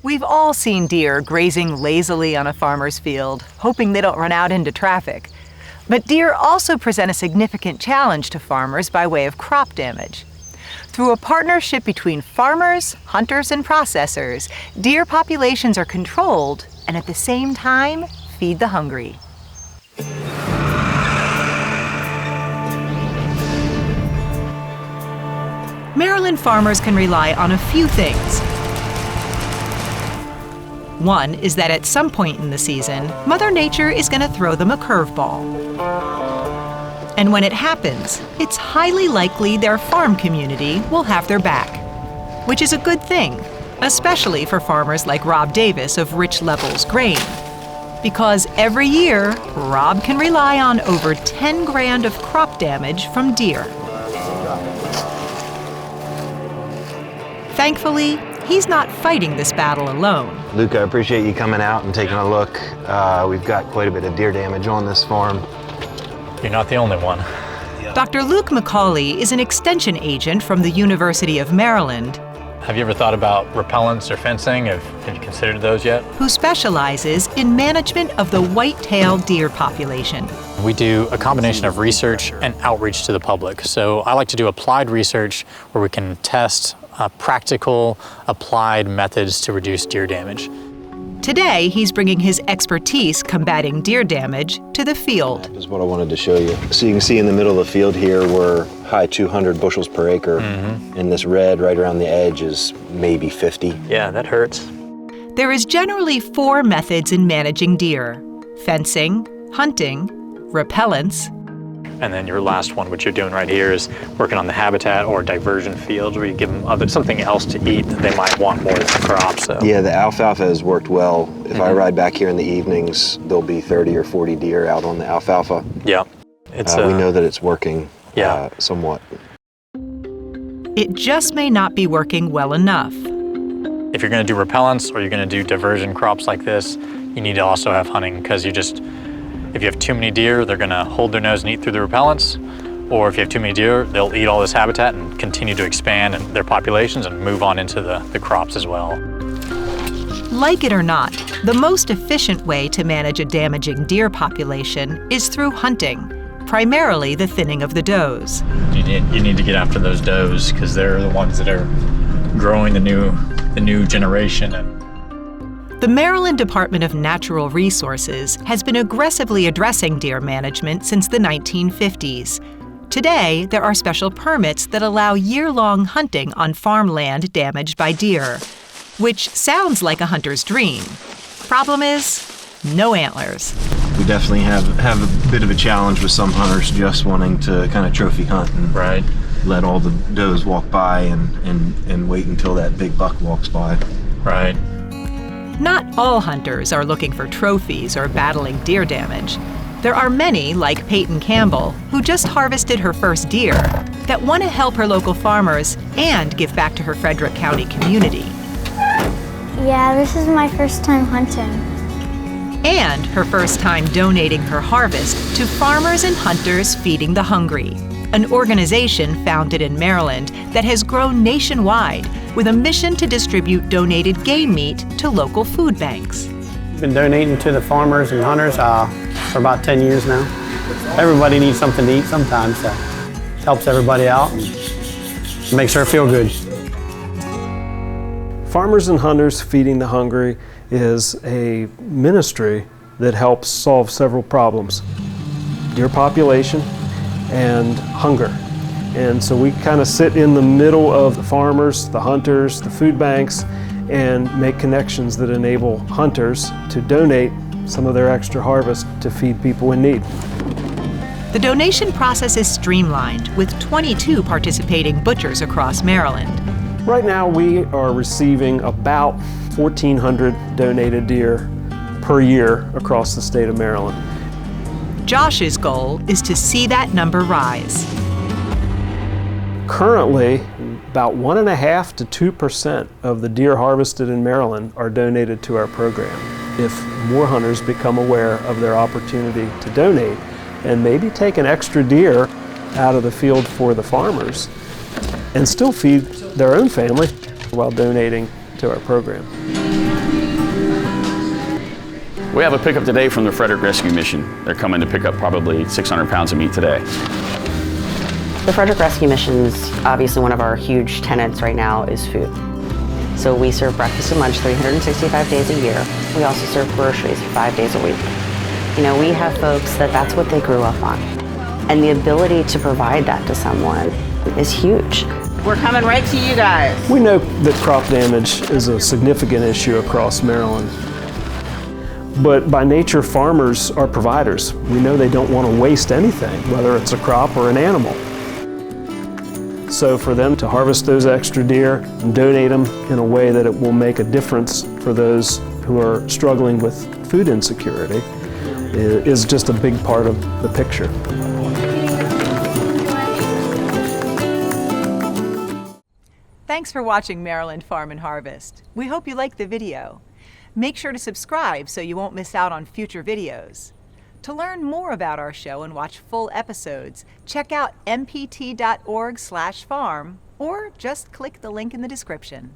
We've all seen deer grazing lazily on a farmer's field, hoping they don't run out into traffic. But deer also present a significant challenge to farmers by way of crop damage. Through a partnership between farmers, hunters, and processors, deer populations are controlled and at the same time feed the hungry. Maryland farmers can rely on a few things. One is that at some point in the season, Mother Nature is going to throw them a curveball. And when it happens, it's highly likely their farm community will have their back, which is a good thing, especially for farmers like Rob Davis of Rich Levels Grain. Because every year, Rob can rely on over 10 grand of crop damage from deer. Thankfully, he's not fighting this battle alone. Luke, I appreciate you coming out and taking a look. We've got quite a bit of deer damage on this farm. You're not the only one. Dr. Luke McCauley is an extension agent from the University of Maryland. Have you ever thought about repellents or fencing? Have you considered those yet? Who specializes in management of the white-tailed deer population. We do a combination of research and outreach to the public. So I like to do applied research where we can test practical, applied methods to reduce deer damage. Today, he's bringing his expertise combating deer damage to the field. That is what I wanted to show you. So you can see in the middle of the field here, we're high 200 bushels per acre, and this red right around the edge is maybe 50. Yeah, that hurts. There is generally 4 methods in managing deer: fencing, hunting, repellents, and then your last one, which you're doing right here, is working on the habitat or diversion fields where you give them something else to eat that they might want more than the crop. So. Yeah, the alfalfa has worked well. If I ride back here in the evenings, there'll be 30 or 40 deer out on the alfalfa. Yeah. We know that it's working somewhat. It just may not be working well enough. If you're going to do repellents or you're going to do diversion crops like this, you need to also have hunting, because if you have too many deer, they're going to hold their nose and eat through the repellents. Or if you have too many deer, they'll eat all this habitat and continue to expand their populations and move on into the crops as well. Like it or not, the most efficient way to manage a damaging deer population is through hunting, primarily the thinning of the does. You need to get after those does because they're the ones that are growing the new generation. The Maryland Department of Natural Resources has been aggressively addressing deer management since the 1950s. Today, there are special permits that allow year-long hunting on farmland damaged by deer, which sounds like a hunter's dream. Problem is, no antlers. We definitely have a bit of a challenge with some hunters just wanting to kind of trophy hunt and let all the does walk by and wait until that big buck walks by. Right. Not all hunters are looking for trophies or battling deer damage. There are many, like Peyton Campbell, who just harvested her first deer, that want to help her local farmers and give back to her Frederick County community. Yeah, this is my first time hunting. And her first time donating her harvest to Farmers and Hunters Feeding the Hungry, an organization founded in Maryland that has grown nationwide with a mission to distribute donated game meat to local food banks. I've been donating to the farmers and hunters for about 10 years now. Everybody needs something to eat sometimes, so it helps everybody out and makes her feel good. Farmers and Hunters Feeding the Hungry is a ministry that helps solve several problems: deer population and hunger. And so we kind of sit in the middle of the farmers, the hunters, the food banks, and make connections that enable hunters to donate some of their extra harvest to feed people in need. The donation process is streamlined with 22 participating butchers across Maryland. Right now we are receiving about 1,400 donated deer per year across the state of Maryland. Josh's goal is to see that number rise. Currently, about 1.5% to 2% of the deer harvested in Maryland are donated to our program. If more hunters become aware of their opportunity to donate and maybe take an extra deer out of the field for the farmers and still feed their own family while donating to our program. We have a pickup today from the Frederick Rescue Mission. They're coming to pick up probably 600 pounds of meat today. The Frederick Rescue Mission's obviously one of our huge tenets right now is food. So we serve breakfast and lunch 365 days a year. We also serve groceries 5 days a week. You know, we have folks that's what they grew up on. And the ability to provide that to someone is huge. We're coming right to you guys. We know that crop damage is a significant issue across Maryland. But by nature, farmers are providers. We know they don't want to waste anything, whether it's a crop or an animal. So for them to harvest those extra deer and donate them in a way that it will make a difference for those who are struggling with food insecurity is just a big part of the picture. Thanks for watching Maryland Farm and Harvest. We hope you liked the video. Make sure to subscribe so you won't miss out on future videos. To learn more about our show and watch full episodes, check out mpt.org/farm or just click the link in the description.